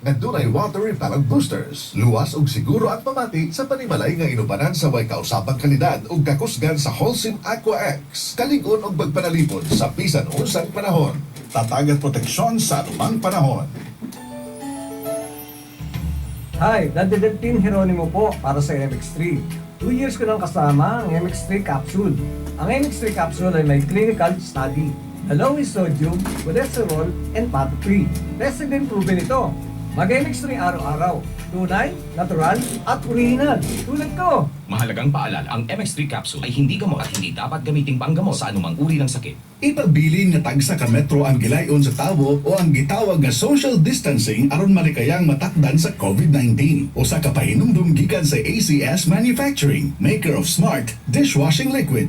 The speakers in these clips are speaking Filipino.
nga dunay water repellent boosters. Luwas og siguro at pamati sa panimalay nga inubanan sa way kausapang kalidad ug kakusgan sa Holcim Aqua X. Kalig-on og pagpanalipod sa bisan unsang panahon. Tatag at proteksyon sa anumang panahon. Hi, Daddy Deltin Jeronimo po para sa MX3. 2 years ko nang kasama ang MX3 capsule. Ang MX3 capsule ay may clinical study. Along with sodium, cholesterol, and fat-free. Tested and proven ito. Mag-MX3 araw-araw. Tunay, natural, at original. Tulad ko. Mahalagang paalala, ang MX3 capsule ay hindi gamot at hindi dapat gamiting panggamot sa anumang uri ng sakit. Ipabilin nga tagsa ka metro ang gilayon sa tawo o ang gitawag nga social distancing aron malikayang matakdan sa COVID-19 o sa kapahinumdum gikan sa ACS Manufacturing, maker of smart dishwashing liquid.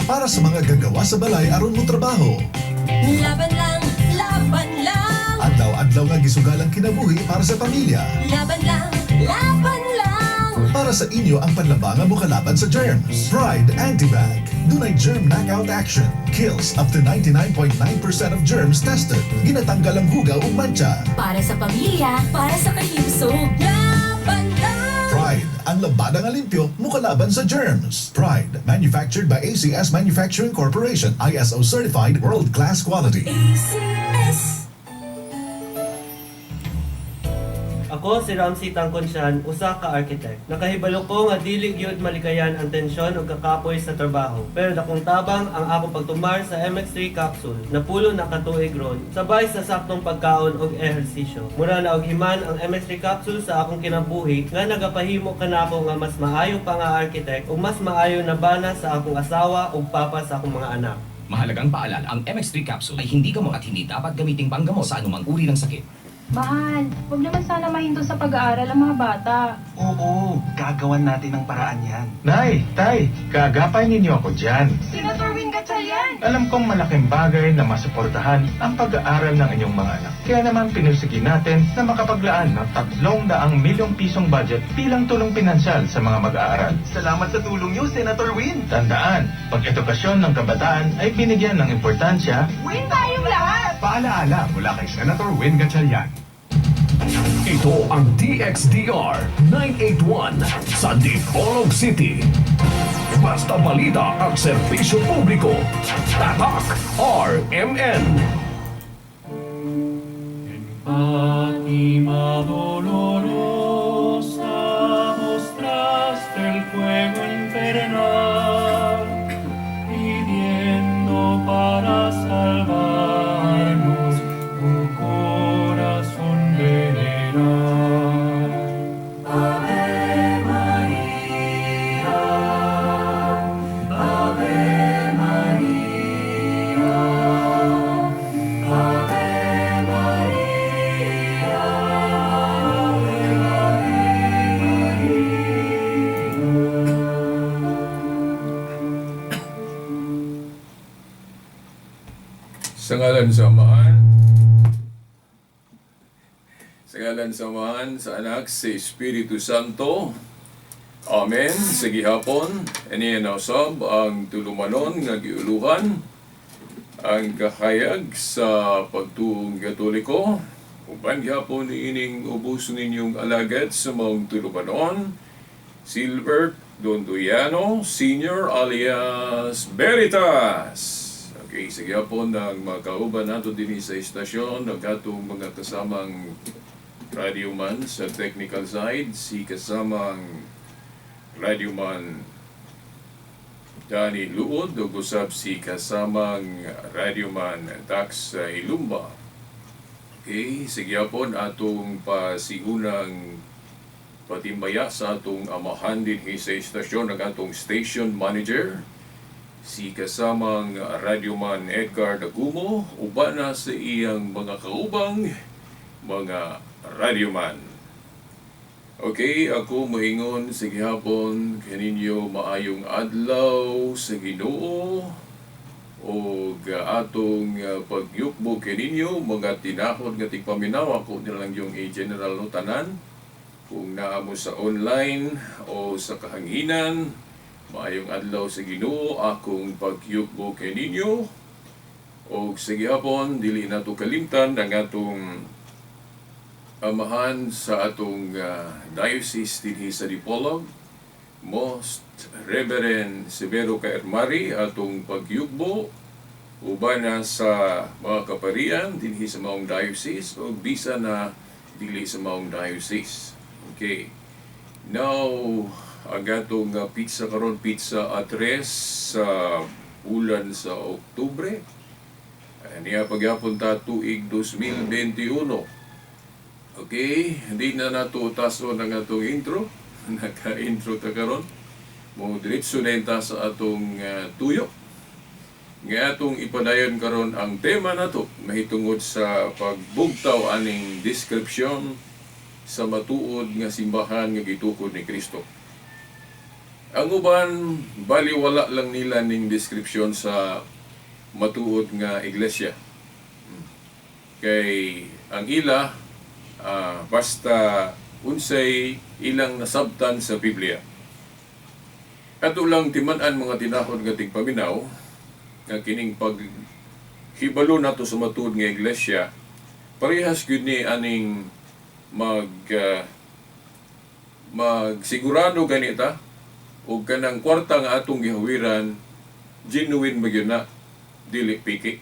Para sa mga gagawa sa balay aron mo trabaho. Laban lang, laban lang. Adlaw-adlaw nga gisugalang kinabuhi para sa pamilya. Laban lang, laban lang. Para sa inyo ang panlabangan mo kalaban sa germs. Pride Anti-Bag. Dunay germ knockout action. Kills up to 99.9% of germs tested. Ginatanggal ang hugaw o mancha. Para sa pamilya, para sa kahiusog. Laban lang. Pride, ang labanang alimpyo mo kalaban sa germs. Pride, manufactured by ACS Manufacturing Corporation, ISO certified, world-class quality. ACS. Ako si Ramsey Tangkonsyan, usa ka architect. Nakahibalo ko nga dili gyud malikayan ang tensyon ug kakapoy sa trabaho. Pero dakong tabang ang akong pagtumar sa MX3 capsule. Napulo na katuig ron, sabay sa saktong pagkaon ug ehersisyo. Mura na og himan ang MX3 capsule sa akong kinabuhi nga nagapahimo kanako nga mas maayo pa nga architect ug mas maayo na bana sa akong asawa ug papa sa akong mga anak. Mahalagang paalala, ang MX3 capsule ay hindi gamot at hindi dapat gamiting panggamot sa anumang uri ng sakit. Mahal, huwag naman sana mahinto sa pag-aaral ang mga bata. Oo, gagawan natin ng paraan yan. Nay, tay, gagapay ninyo ako dyan. Senator Win Gatchalian! Alam kong malaking bagay na masuportahan ang pag-aaral ng inyong mga anak. Kaya naman pinursige natin na makapaglaan ng 300 milyong pisong budget bilang tulong pinansyal sa mga mag-aaral. Salamat sa tulong niyo, Senator Win! Tandaan, pag-edukasyon ng kabataan ay binigyan ng importansya. Win tayong lahat! Paalaala mula kay Senator Win Gatchalian. Ito ang DXDR 981 sa Dipolog City. Basta balita at serbisyo publiko. Tatak RMN. Fátima dolorosa, mostraste el fuego infernal, pidiendo para salvarnos un corazón veneral. Ave María, Ave María, Ave María, Ave Sa ngalan samahan, sa anak, sa Espiritu Santo. Amen. Sa gihapon, aniya nausab ang tulumanon nga giuluhan ang kahayag sa pagtuong Katoliko. Uban gihapon ining ubos ninyong alagad sa mga tulumanon, Silver Donduyano Senior alias Veritas. Okay, sige po ng mga kauban nato din sa istasyon, nagkatong mga kasamang radioman sa technical side, si kasamang radioman Danny Luod, o usab si kasamang radioman Dax Ilumba. Okay, sige po atong pasigunang patimbaya sa atong amahan din sa istasyon, nagkatong station manager, si kasamang radyoman Edgar Dagumo, uba na sa iyang mga kaubang mga radyoman. Okay, ako moingon sa gihapon kaninyo maayong adlaw sa Ginoo o atong pagyukbo kaninyo mga tinahod nga tigpaminaw. Ako nilang yung general no tanan kung naamo sa online o sa kahanginan. Maayong adlaw sa Ginoo, akong pagyukbo kay ninyo. O sige hapon, dili na to kalimtan ang atong amahan sa atong diocese dinhi sa Dipolog, Most Reverend Severo Kaermari, atong pagyugbo uban na sa mga kaparian dinhi sa maong diocese o bisa na dili sa maong diocese. Okay. Now, ang atong pizza karon, pizza address sa bulan sa Oktubre. Niya pagyapon ta tuig 2021. Okay, hindi na nato utaso ng atong intro. Naka-intro ta karon. Mo diretso na ta sa atong tuyo. Nga atong ipadayon karon ang tema nato mahitungod sa pagbugtaw aning description sa matuod nga simbahan nga gitukod ni Kristo. Ang uban baliwala lang nila ning description sa matuod nga iglesia. Kay ang ila basta unsay ilang nasabtan sa Biblia. Ato lang timan-an mga tinahod nga tigpaminaw nga kining paghibalo nato sa matuod nga iglesia, parehas gyud ni aning magsigurado ganita o kanang kwarta nga atong gihawiran genuine ba gyud na, dili piki.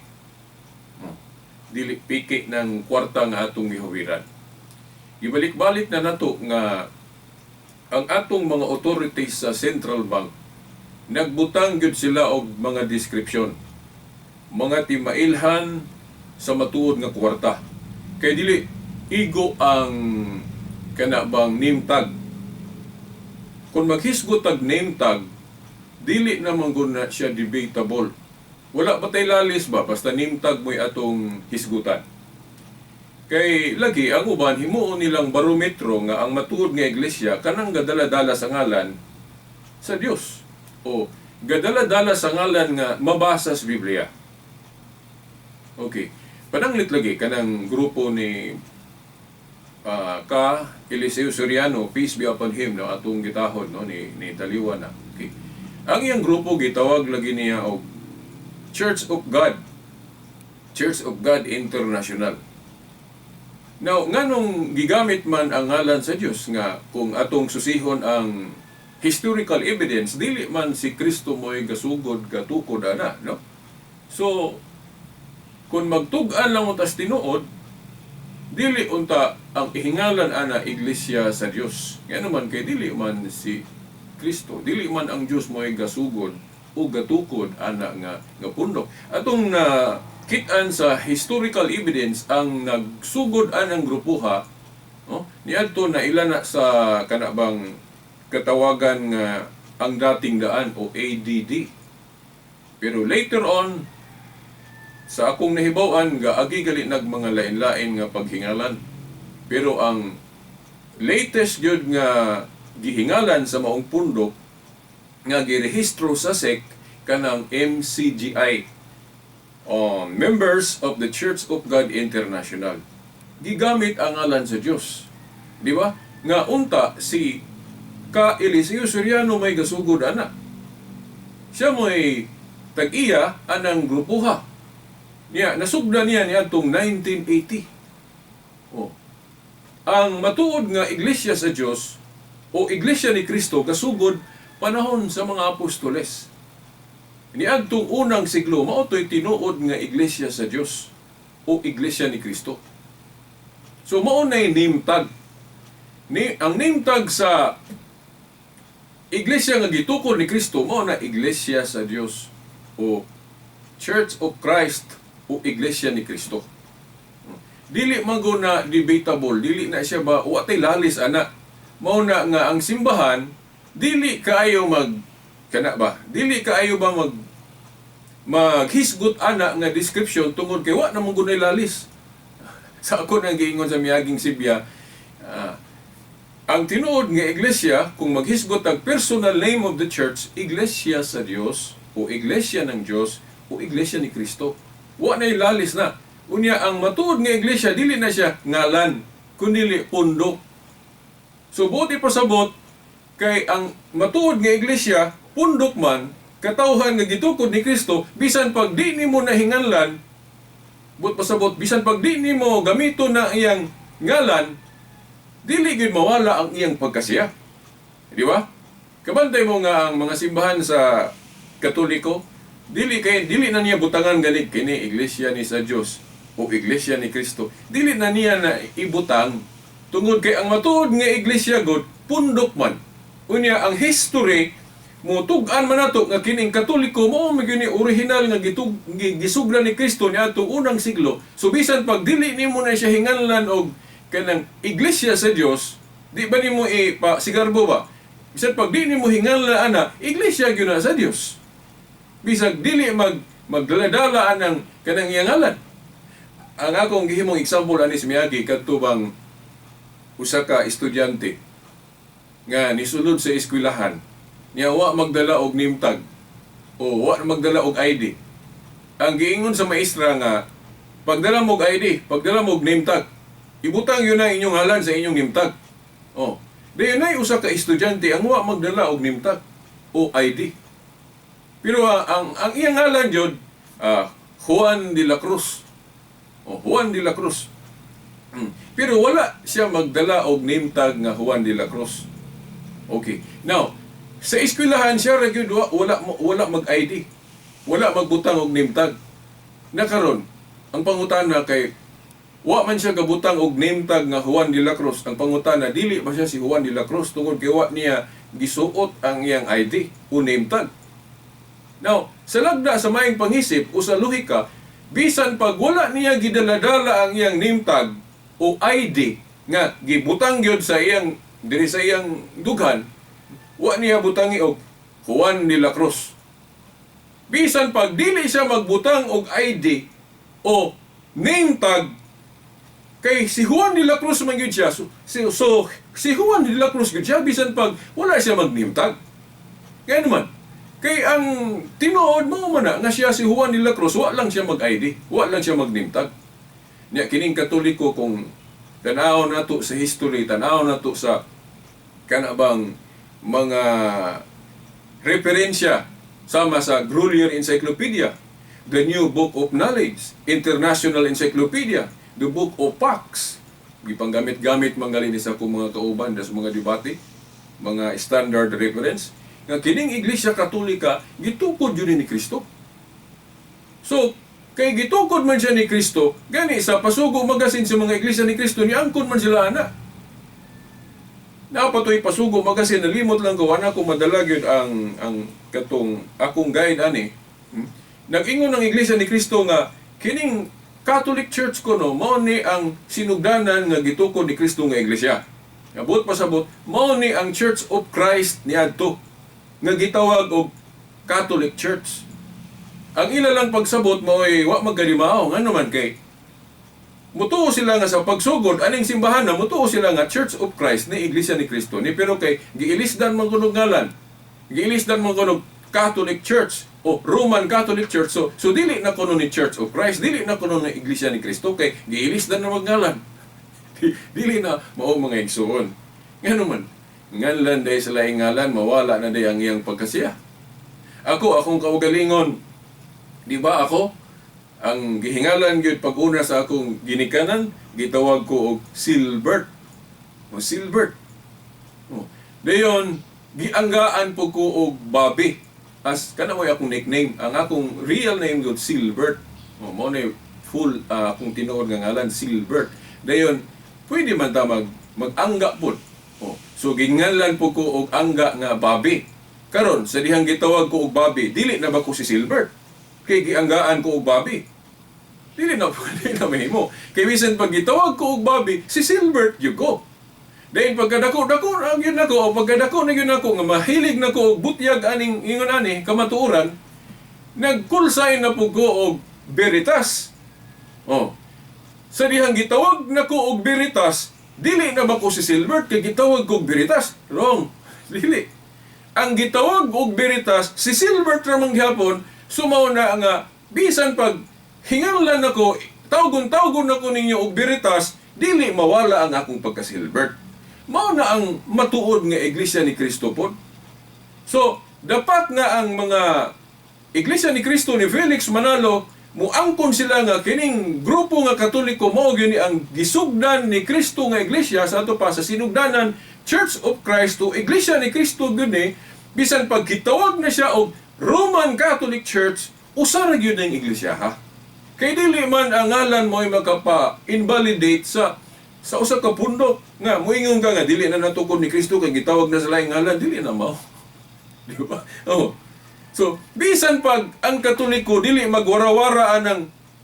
Dili piki ng kwarta nga atong gihawiran. Ibalik-balik na nato nga ang atong mga authorities sa Central Bank nagbutang gyud sila og mga description, mga timailhan sa matuod nga kwarta. Kay dili igo ang kanabang name tag. Kung maghisgot tag name tag, dili naman gud na siya debatable. Wala ba tay lalis ba basta name tag mo'y atong hisgutan. Kay lagi ang uban himuon nilang barometro nga ang matuod nga iglesia kanang gadala-dala sa ngalan sa Dios o gadala-dala sa ngalan nga mabasa sa Biblia. Okay. Pananglit lagi kanang grupo ni Eliseo Soriano, peace be upon him, no, atong gitahod no ni Taliwa na. Okay. Ang iyang grupo gitawag lagi niya og Church of God. Church of God International. Now, nganong gigamit man ang ngalan sa Dios nga kung atong susihon ang historical evidence, dili man si Kristo mo'y gasugod, gatukod ana, no? So, kung magtug-an lang utas tinuod, dili unta ang ihingalan ana iglesia sa Dios. Nga naman kay dili man si Kristo, dili man ang Dios mo'y gasugod o gatukod ana nga pundok. Atong kitaan sa historical evidence ang nagsugod anang grupuha, no? Niadto na ilana sa kanabang katawagan nga ang dating daan o ADD. Pero later on, sa akong nahibawan, agi gali nag mga lain-lain nga paghingalan. Pero ang latest yun nga gihingalan sa maong pundok nga girehistro sa SEC kanang MCGI, Members of the Church of God International. Gigamit ang ngalan sa Dios. Di ba? Nga unta si Eliseo Soriano may gasugod ana. Siya mo'y tag-iya anang grupuha. Niya, nasugda niya atong 1980. Ang matuod nga iglesia sa Dios o iglesia ni Kristo kasugod panahon sa mga apostoles. Niadtong unang siglo mao toy tinuod nga iglesia sa Dios o iglesia ni Kristo. So mao nay name tag. Ang name tag sa iglesia nga gitukod ni Kristo mao na iglesia sa Dios o Church of Christ o iglesia ni Kristo. Dili man go na debatable, dili na siya ba wa tay lalis ana. Mao na nga ang simbahan dili kaayo dili kaayo ba maghisgot ana nga description tungod kay wa namang gunay lalis. Sa ako nang giingon sa miyaging Sibya, ang tinuod nga iglesia kung maghisgot ang personal name of the church, iglesia sa Dios o iglesia ng Dios o iglesia ni Kristo. Wa na lalis na. Unya ang matuod nga iglesia dili na siya ngalan kundi pundok. So buti pasabot kay ang matuod nga iglesia pundok man katawhan nga gitukod ni Kristo bisan pag di nimo nahinganlan but pasabot bisan pag di nimo gamito na iyang ngalan, dili gid mawala ang iyang pagkasiya. Di ba? Kabantay mo nga ang mga simbahan sa Katoliko, dili na niya butangan ganig kini iglesia ni sa Dios o iglesia ni Kristo. Dili na niya na ibutang tungod kay ang matuod nga iglesia god pundok man. Unya ang history mo tug-an man nato nga kining Katoliko mao magini original nga gisugdan ni Kristo niadtong unang siglo. So bisan pag dili nimo na siya hinganlan og kanang iglesia sa Dios, di ba nimo sigarbo ba? Bisan pag di nimo hinganlan ana, iglesia gyud na sa Dios. Bisag dili magdala-dala ang kanang iyang ngalan. Ang akong gihimong example ani si Miyagi kadto bang usa ka estudyante nga nisulod sa eskwelahan niya wa magdala og nimtag o wa magdala og ID. Ang giingon sa maestra nga pagdala mo og ID, pagdala mo og nimtag, ibutang yun na inyong ngalan sa inyong nimtag. Oh, dayon ay usa ka estudyante ang wa magdala og nimtag o ID. Pero ang iyang ngalan jud Juan de la Cruz. O Juan de la Cruz. Pero wala siya magdala og name tag nga Juan de la Cruz. Okay. Now, sa eskwelahan siya ra gyud wala mag-ID. Wala magbutang og name tag. Nakaron, ang pangutana kay wa man siya gabutang og name tag nga Juan de la Cruz. Ang pangutana dili ba siya si Juan de la Cruz tungod kay wa niya gisuot ang iyang ID o name tag. Now, sa lagda sa maayong panghisip o sa lohika, bisan pag wala niya gidaladala ang iyang name tag o ID nga gibutang gyud sa iyang diri sa iyang dughan, wa niya butangi og Juan de la Cruz. Bisan pag dili siya magbutang og ID o name tag, kay si Juan de la Cruz man gyud siya. So si Juan de la Cruz gyud siya bisan pag wala siya mag name tag. Kaya naman, kay ang tinuod mo man na nga siya si Juan de la Cruz, wa lang siya mag-ID, wa lang siya mag-nimtag. Nya kining Katoliko kung tanaw nato sa history, tanaw nato sa kanabang mga referensya sama sa Grolier Encyclopedia, the New Book of Knowledge, International Encyclopedia, the Book of Pax. Gipanggamit-gamit mangalini sa akong mga kauban sa mga debate, mga standard reference nga kining Iglesia Katolika gitukod yun ni Kristo. So, kay gitukod man siya ni Kristo, gani sa pasugo magasin sa mga Iglesia ni Kristo, niangkon man sila ana. Napatoy pasugo magasin, nalimot lang ko, ana ko madalag yun ang katong akong guide ani. Nag-ingon ng Iglesia ni Kristo nga, kining Catholic Church ko no, mao ni ang sinugdanan nga gitukod ni Kristo nga Iglesia. Abot pasabot, mao ni ang Church of Christ niadto nga gitawag og Catholic Church. Ang ila lang pagsabot mo ay wa magkalimaw. Nga naman kay mutuo sila nga sa pagsugod, aning simbahan na mutuo sila nga Church of Christ ni Iglesia ni Kristo. Ni pero kay giilisdan man kunog ngalan. Giilisdan man kunog Catholic Church o Roman Catholic Church. So dili na kuno ni Church of Christ, dili na kuno ni Iglesia ni Kristo kay giilisdan na ngalan. Dili na mao mga igsoon. Nga naman, ngalan day sa laing ngalan, mawala na day ang iyang pagkasiya. Akong kaugalingon, di ba ako, ang gihingalan gyud pag-una sa akong ginikanan, gitawag ko og Silbert. O Silbert. O, dayon, gianggaan po ko og Bobby. As, kana mo akong nickname. Ang akong real name gyud Silbert. O, mo na full akong tinuod nga ngalan, Silbert. Dayon, pwede man ta mag-angga po. Oh, so ginganlan po ko og angga nga Bobby. Karon sa dihang gitawag ko og Bobby, dili na ba ko si Silbert? Kay gianggaan ko og Bobby. Dili na mahimo. Kay bisan pag gitawag ko og Bobby, si Silbert gyud ko. Dayon pagkadako ang yun nako, pagkadako na yun nako nga mahilig nako og butyag aning ingon ani kamatuoran, nag-call sign na po ko og Veritas. Oh. Sa dihang gitawag nako og Veritas, dili na ba ko si Silbert kay gitawag ko og Veritas? Wrong. Dili. Ang gitawag og Veritas, si Silbert ramang gihapon, sumaw na nga bisan pag hinganlan nako, tawgon nako ninyo og Veritas, dili mawala ang akong pagka-Silbert. Mao na ang matuod nga Iglesia ni Kristo po. So, dapat nga ang mga Iglesia ni Kristo ni Felix Manalo muangkon sila nga kining grupo nga Katoliko mao gyud ang gisugdan ni Kristo nga iglesia sa ato pa sa sinugdanan Church of Christ o Iglesia ni Kristo gyud ni bisan pag gitawag na siya og Roman Catholic Church usa ra gyud ang iglesia ha. Kay dili man ang ngalan mo ay makapa-invalidate sa usa ka pundok nga moingon ka nga dili na natukod ni Kristo kay gitawag na sa laing ngalan, dili na mao. Di ba? Oh. So, bisan pag ang Katoliko dili magwara-waraan ng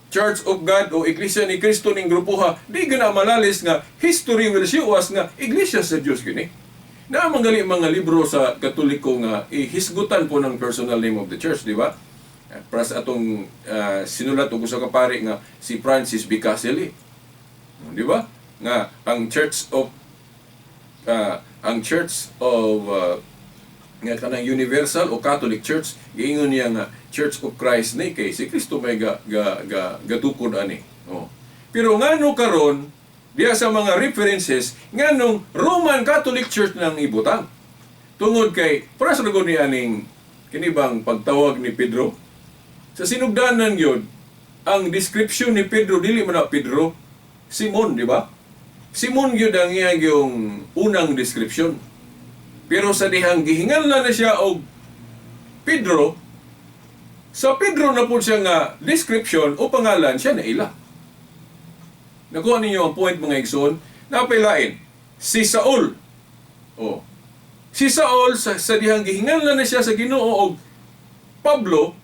Church of God o Iglesia ni Kristo ning grupo ha, di gana malalis nga history will show us nga iglesia sa Dios gini. Na manggali mga libro sa Katoliko nga ihisgutan po ng personal name of the church, di ba? Para sa atong sinulat og usa ka pari nga si Francis Bicasili. Di ba? Nga ang Church of nga kanang Universal o Catholic Church giingon niya nga Church of Christ ni kay si Kristo may gatukod ani. Oh. Pero ngano karon diya sa mga references nganong Roman Catholic Church nang ibutang. Tungod kay para sa lugon ni aning kinibang pagtawag ni Pedro sa sinugdanan gyud ang description ni Pedro dili man na Pedro, Simon, di ba? Simon gyud ang iyang unang description. Pero sa dihang gihinganlan na siya og Pedro, sa Pedro na po siya nga description o pangalan siya na ila. Nakuha ninyo ang point mga igsoon, napilain, si Saul. Oh. Si Saul, sa dihang gihinganlan na siya sa Ginoo og Pablo,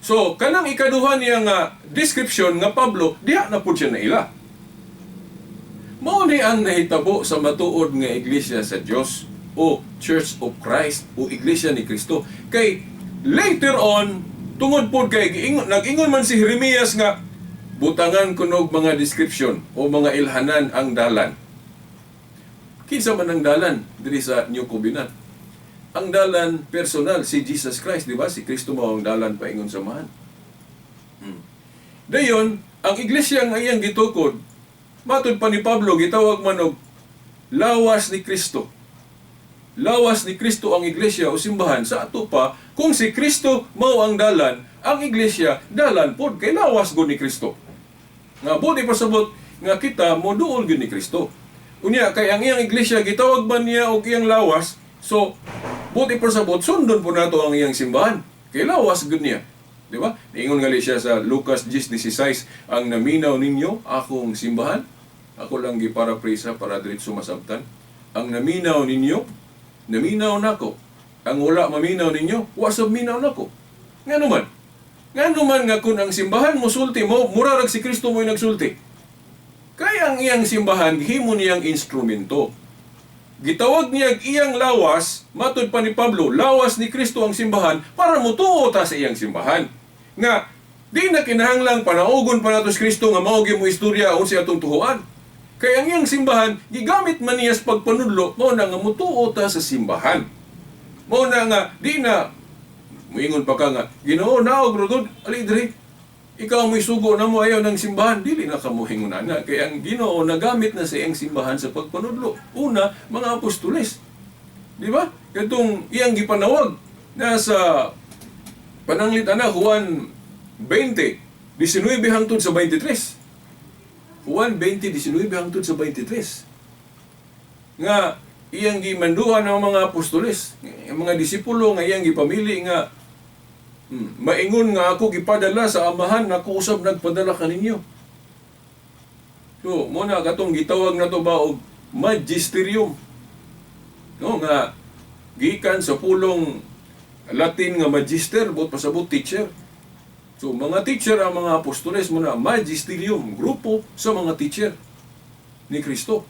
so kanang ikaduha niya nga description nga Pablo, diha na po siya na ila. Mao ni ang nahitabo sa matuod nga iglesia sa Dios o Church of Christ o Iglesia ni Kristo. Kay later on, tungod po kay nag-ingon man si Jeremias nga butangan kunog mga description o mga ilhanan ang dalan. Kinsa man ang dalan diri sa New Covenant? Ang dalan personal si Jesus Christ, di ba? Si Kristo mao ang dalan paingon samahan. Dayon, ang iglesia nga iyang gitukod, matud pa ni Pablo gitawag man og lawas ni Kristo. Lawas ni Kristo ang iglesia o simbahan sa ato pa kung si Kristo mao ang dalan, ang iglesia dalan pod kay lawas gud ni Kristo. Nga buti pasabot nga kita moduol gud ni Kristo. Unya kay ang iyang iglesia gitawag man niya og iyang lawas, so buti pasabot sundon po nato ang iyang simbahan. Kay lawas gud niya. Di ba? Ingon ngali siya sa Lucas 10:16, ang naminaw ninyo akong simbahan. Ako lang gi-paraphrase para diretso masabtan. Ang naminaw ninyo naminaw nako. Ang wala maminaw ninyo, wasab minaw nako. Ngano man? Ngano man nga kung ang simbahan mo sulti mo, murarag si Kristo mo'y nagsulti. Kaya ang iyang simbahan, himo niyang instrumento. Gitawag niya iyang lawas, matud pa ni Pablo, lawas ni Kristo ang simbahan para mutuo ta sa iyang simbahan. Nga, di na kinahanglang panaugon pa nato si Kristo nga mao gyud mo istorya o siya atong tuhuan. Kaya ang iyang simbahan, gigamit man niya sa pagpanudlo, mao na nga mutuo ta sa simbahan. Mao na nga, di na, muingon pa ka nga, Ginoo, naog, rugod, alidri, ikaw mo'y sugo na mo ayaw ng simbahan, dili na ka mo hingunan na. Kaya ang Ginoo, nagamit na sa iyang simbahan sa pagpanudlo. Una, mga apostoles. Di ba? Itong iyang gipanawag na sa pananglitan na, Juan 20, 19 hangtod sa 23. Juan 20:19 hangtod sa 23. Nga iyang gimanduhan ng mga apostoles, mga disipulo nga iyang gipamili nga maingon nga ako gipadala sa amahan, ako usab nagpadala kaninyo. So, muna katong gitawag na to ba og magisterium. No nga gikan sa pulong Latin nga magister, bot pasabot teacher. So, mga teacher ang mga apostoles muna, magisterium, grupo sa mga teacher ni Kristo.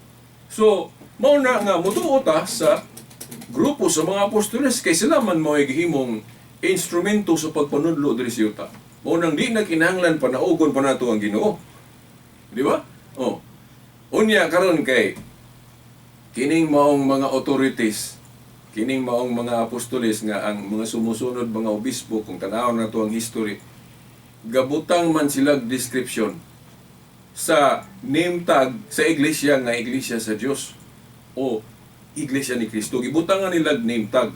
So, mauna nga mutuo ta sa grupo sa mga apostoles kay sila man mao gihimong instrumento sa pagpanudlo diri sa yuta. Maunang di na kinahanglan panaugon pa nato ang Ginoo. Di ba? Oh. Unya karon kay kining maong mga authorities, kining maong mga apostoles nga ang mga sumusunod mga obispo kung tanawon nato ang history, gabutang man sila description sa name tag sa iglesia nga iglesia sa Dios o iglesia ni Kristo. Gibutangan nila name tag.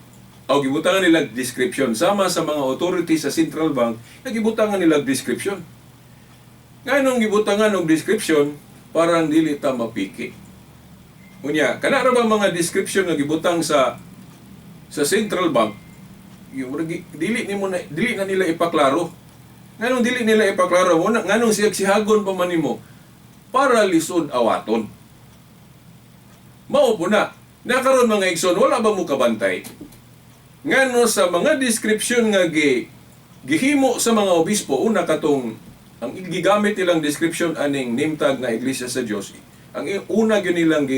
O gibutangan nila description sama sa mga authorities sa Central Bank, nagibutangan nila description. Nganong gibutangan og description para dili ta mapiki. Unya, kana ra ba mga description nga gibutang sa Central Bank, yung dili na nila ipaklaro. Nganong dili nila ipaklaro mo, nganong sihagon pa man nimo para lisod awaton. Mao po na, nakaroon mga igsoon, wala ba mo kabantay? Ngano sa mga description nga gihimo sa mga obispo, una katong ang gigamit nilang description aning name tag na iglesia sa Dios. Ang una gyud nilang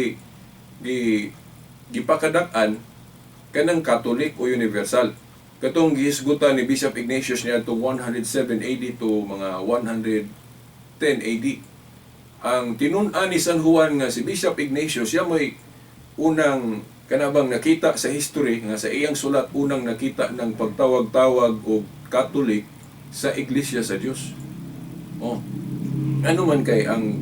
gipakadak-an kanang Catholic o universal. Katong gihisgutan ni Bishop Ignatius niya to 107 AD to mga 110 AD. Ang tinun-an ni San Juan nga si Bishop Ignatius, siya may unang kanabang nakita sa history nga sa iyang sulat, unang nakita ng pagtawag-tawag o Catholic sa iglesia sa Dios. Ano man kay ang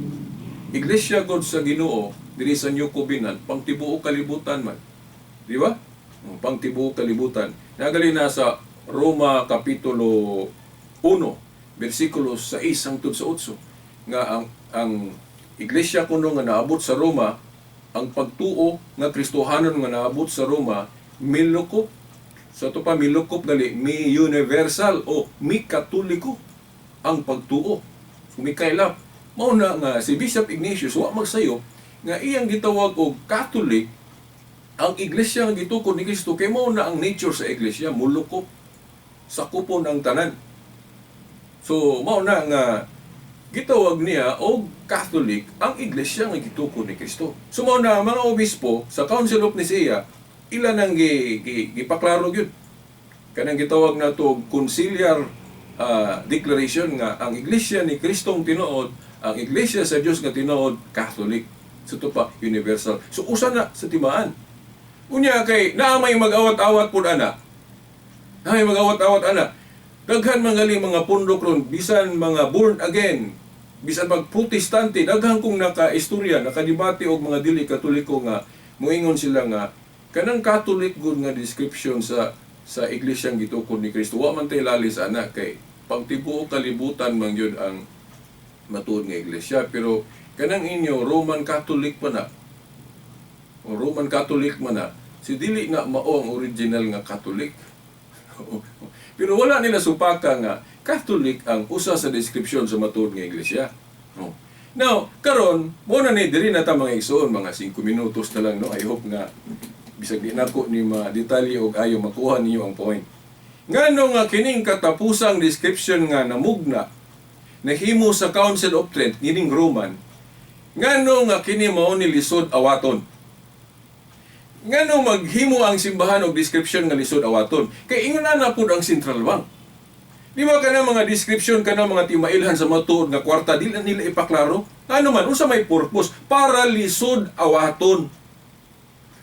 iglesia God sa Ginoo diri sa New Covenant, pangtibuok kalibutan man. Di ba? Pangtibuok kalibutan. Nagali na sa Roma Kapitulo 1, versikulo 6 hangtod sa 8, nga ang iglesia kuno nga naabot sa Roma, ang pagtuo nga Kristohanon nga naabot sa Roma, milukop. Sa ito pa, milukop dali, mi universal o mi katoliko ang pagtuo. Kumikailap. Mauna nga si Bishop Ignatius, wa magsayo, nga iyang gitawag og Catholic, ang iglesia nga gitukod ni Kristo, kay mauna ang nature sa iglesia, mulukop. Sakupon ang tanan. So, mauna nga gitawag niya og Catholic ang iglesia nga gitukod ni Kristo. So mao na mga obispo sa Council of Nicaea, ilan ang gipaklaro gyud. Kanang gitawag nato conciliar declaration nga ang iglesia ni Kristong tinuod, ang iglesia sa Dios nga tinuod, Catholic. So ito pa, universal. So usa na sa timaan. Unya kay naamay mag-awat-awat pud ana. Naamay mag-awat-awat ana. Daghan mga pundok ron, bisan mga born again, bisan mag-protestante, daghan kong naka-istorya, nakadibate og mga dili katoliko nga moingon sila nga kanang Catholic good nga description sa iglesyang gitukod ni Kristo. Wa man tay lali sa ana kay pagtibuok kalibutan man yun ang matuod nga iglesia, pero kanang inyo Roman Catholic pa na. O Roman Catholic man na, si dili na mao ang original nga Catholic. Pero wala nila supaka nga Catholic ang usa sa description sa matuod nga iglesia. Now, karon mo na ni diri na ta mga igsoon, mga 5 minutos na lang, no? I hope nga bisag di nako ni ma-detalye og ayo makuha ninyo ang point. Ngano nga kining katapusang description nga namugna nahimo sa Council of Trent kining Roman, ngano nga kini mao ni lisod awaton. Ngano maghimo ang simbahan og description nga lisod awaton? Kay ingon na pud ang Central Bank. Di ba kana mga description kana mga timailhan sa matuod nga kwarta dili nila ipaklaro? Ano man unsa may purpose para lisod awaton?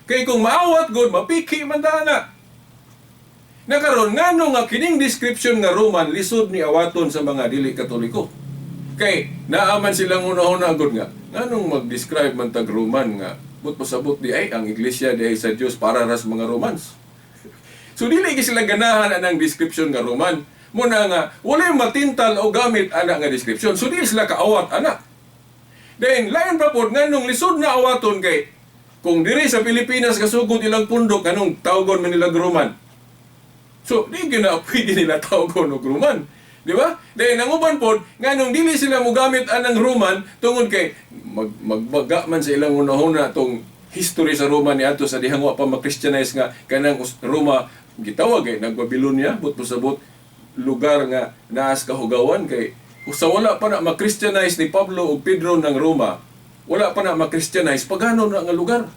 Kay kung maawat god mapiki man na. Nakaron ngano nga kining description nga Roman lisod ni awaton sa mga dili Katoliko? Kay naaman silang una-una god nga nganong mag-describe man tag Roman nga but pasabot di ay ang iglesia di ay sa Dios para ras mga Romans. So dili sila ganahan anang description nga Roman. Muna nga wala matintal o gamit ana nga description. So di sila kaawat ana. Then lain pa pod nganong lisod na awaton kay kung diri sa Pilipinas kasugod ilang pundok anong tawgon man nila Roman. So di gina pwede nila tawgon og Roman. Di ba? Dahil nanguban po, nganong dili sila mogamit anang Roman, tungod kay magbaga man sa ilang una-una itong history sa Roma ni ato sa dihang wa pa ma-Christianize nga kanang Roma gitawag kay nag-Babylonia, but pasabot lugar nga naas kahugawan kay sa wala pa na ma-Christianize ni Pablo o Pedro ng Roma, wala pa na ma-Christianize, paganon na nga lugar.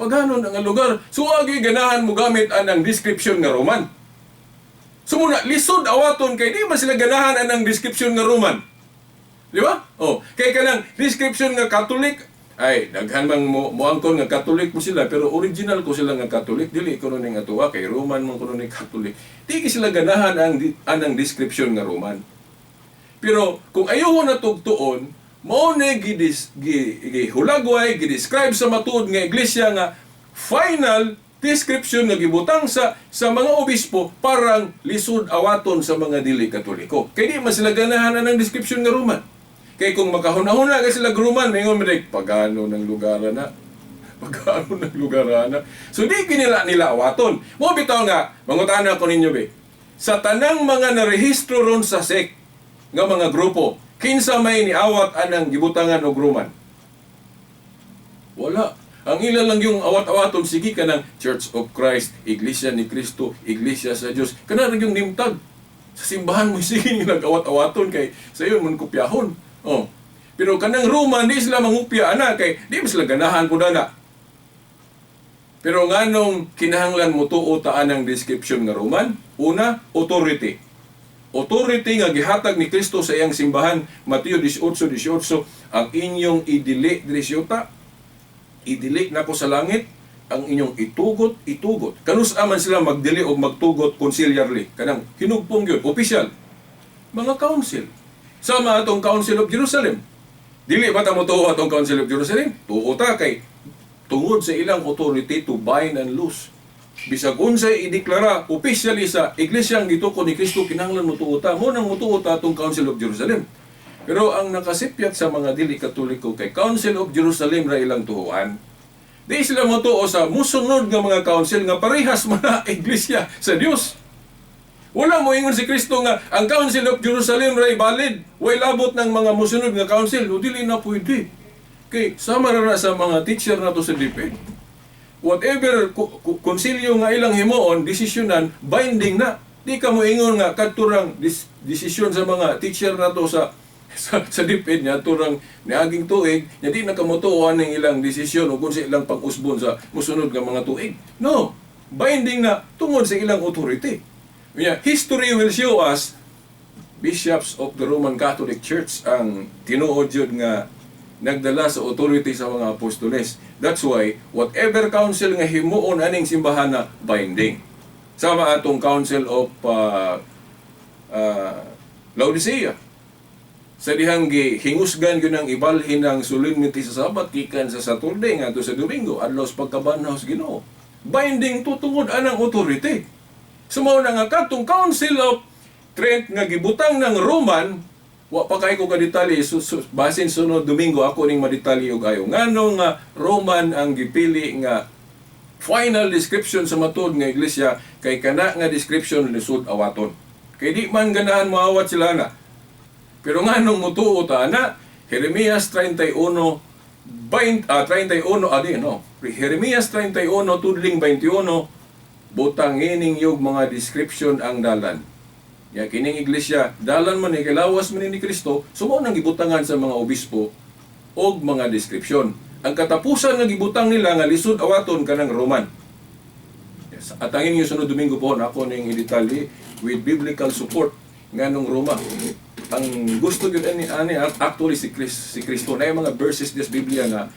Paganon na nga lugar. So agi ganahan mo gamit anang description nga Roman. So muna, lisod awaton kay di man sila ganahan anang description nga Roman. Di ba? Kay kanang description nga Catholic, ay daghan mang moangkon nga Catholic mo sila, pero original ko sila nga Catholic, dili ko ning atuwa kay Roman man ko ning Catholic. Di sila ganahan anang description nga Roman. Pero kung ayaw na tugtuon, mao na gihulagway, gidescribe sa matuod nga iglesia nga final description nga gibutang sa mga obispo parang lisod awaton sa mga dili Katoliko. Kay di man sila ganahan ng description nga Roman. Kay kung makahuna-huna ka sila Roman, mayingon man pagano ng lugar na. Pagano ng lugar na. So di kinila nila awaton. Mo bitaw nga, mangutana ko ninyo be. Sa tanang mga narehistro ron sa sect nga mga grupo, kinsa may niawat anang gibutangan og Roman? Wala. Ang ila lang yung awat-awaton, sige ka ng Church of Christ, Iglesia ni Cristo, Iglesia sa Diyos. Kana rin yung nimtag. Sa simbahan mo, sige yung nag-awat-awaton kay sa iyo man kopyahon. Oh. Pero kanang Roman, di sila mangupya, ana, kay di ba sila ganahan po na. Pero nganong kinahanglan mo tuo taan ang description nga Roman? Una, authority. Authority nga gihatag ni Cristo sa iyang simbahan, Mateo 18:18, ang inyong idili, idili na ko sa langit, ang inyong itugot. Kanus aman sila magdili o magtugot conciliarly. Kanang hinugpong yun, official. Mga council. Sama atong Council of Jerusalem. Dili ba mo tuo atong Council of Jerusalem? Tuo ta kay tungod sa ilang authority to bind and loose. Bisag unsay ideklara officially sa iglesia ang gituko ni Kristo, kinahanglan mo tuo ta. Mo nang mutuo ta atong Council of Jerusalem. Pero ang nakasipyat sa mga dili Katoliko kay Council of Jerusalem ra ilang tuhuan. Di sila motuo sa musunod nga mga council nga parehas man na iglesia sa Dios. Wala mo ingon si Kristo nga ang Council of Jerusalem ra valid. Way labot ng mga musunod nga council. O dili na pwede. Kay sama ra sa mga teacher nato sa DepEd. Whatever konsilyo nga ilang himuon, desisyonan, binding na. Di ka mo ingon nga kadturang desisyon sa mga teacher nato sa DepEd niya, turang niaging tuig, niya di nakamutuan ng ilang desisyon o kung sa ilang pag-usbon sa musunod ng mga tuig. No! Binding na tungod sa ilang authority. History will show us bishops of the Roman Catholic Church ang tinuod yun nga nagdala sa authority sa mga apostoles. That's why, whatever council nga himuon aning simbahan na binding. Sama atong Council of Laodicea. Sa dihang hingusgan yun ang ibalhin ng solemnity sa Sabat, kikan sa Saturday nga to sa Domingo, adlaw sa pagkabanhaw sa Ginoo. Binding tutungod anang authority. Sumaw na nga katong Council of Trent nga gibutang ng Roman, wa pa kay ko kadetali, basin sunod Domingo ako ning madetali og ayo. Nganong nga Roman ang gipili nga final description sa matuod nga iglesia kay kana nga description lisod awaton. Kay di man ganahan moawat sila na. Pero nga nung mutuo ta na, Jeremias 31, Jeremias 31, tudling 21, butang ining yung mga description ang dalan. Ya kining iglesia, dalan man ni kilawas man ni Kristo, sumo nang gibutangan sa mga obispo og mga description. Ang katapusan nga gibutang nila nga lisod awaton kanang Roman. Yes, at ang inyong sunod Domingo po, ako ning idetali with biblical support nganong Roma. Ang gusto gyud ani actually si Kristo na yung mga verses des Biblia na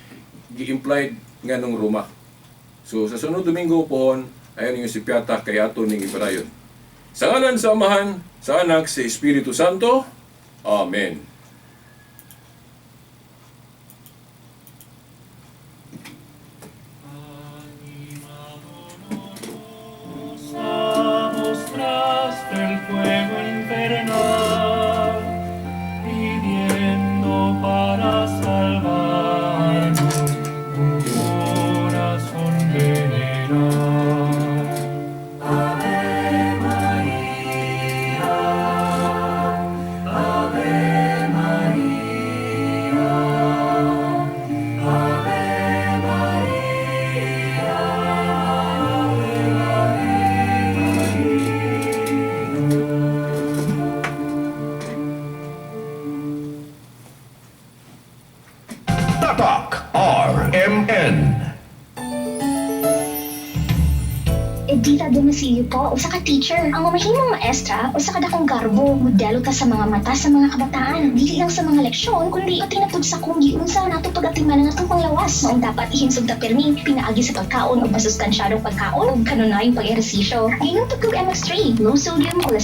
gi-implied nganong Roma. So sa sunod Domingo po, ayan yung si Piata kay ato ning ibarayon. Sa ngalan sa Amahan, sa Anak, sa Espiritu Santo. Amen. Mostraste el fuego infernal, pidiendo para salvarnos un corazón veneral. Ave María, Ave María, Ave María, Tatak RMN. Edita Domisilio po, usa ka teacher. Ang mamahimong maestra, usa ka dakong garbo. Modelo ta sa mga mata sa mga kabataan. Dili lang sa mga leksyon, kundi pati natug sa kung giunsa nato pag-atiman ng atong panglawas. Maong dapat ihinsog ta permi, pinaagi sa pagkaon o masustansyadong pagkaon o kanunayong pag-ehersisyo. Ngayon pagkog MX3, low sodium cholesterol.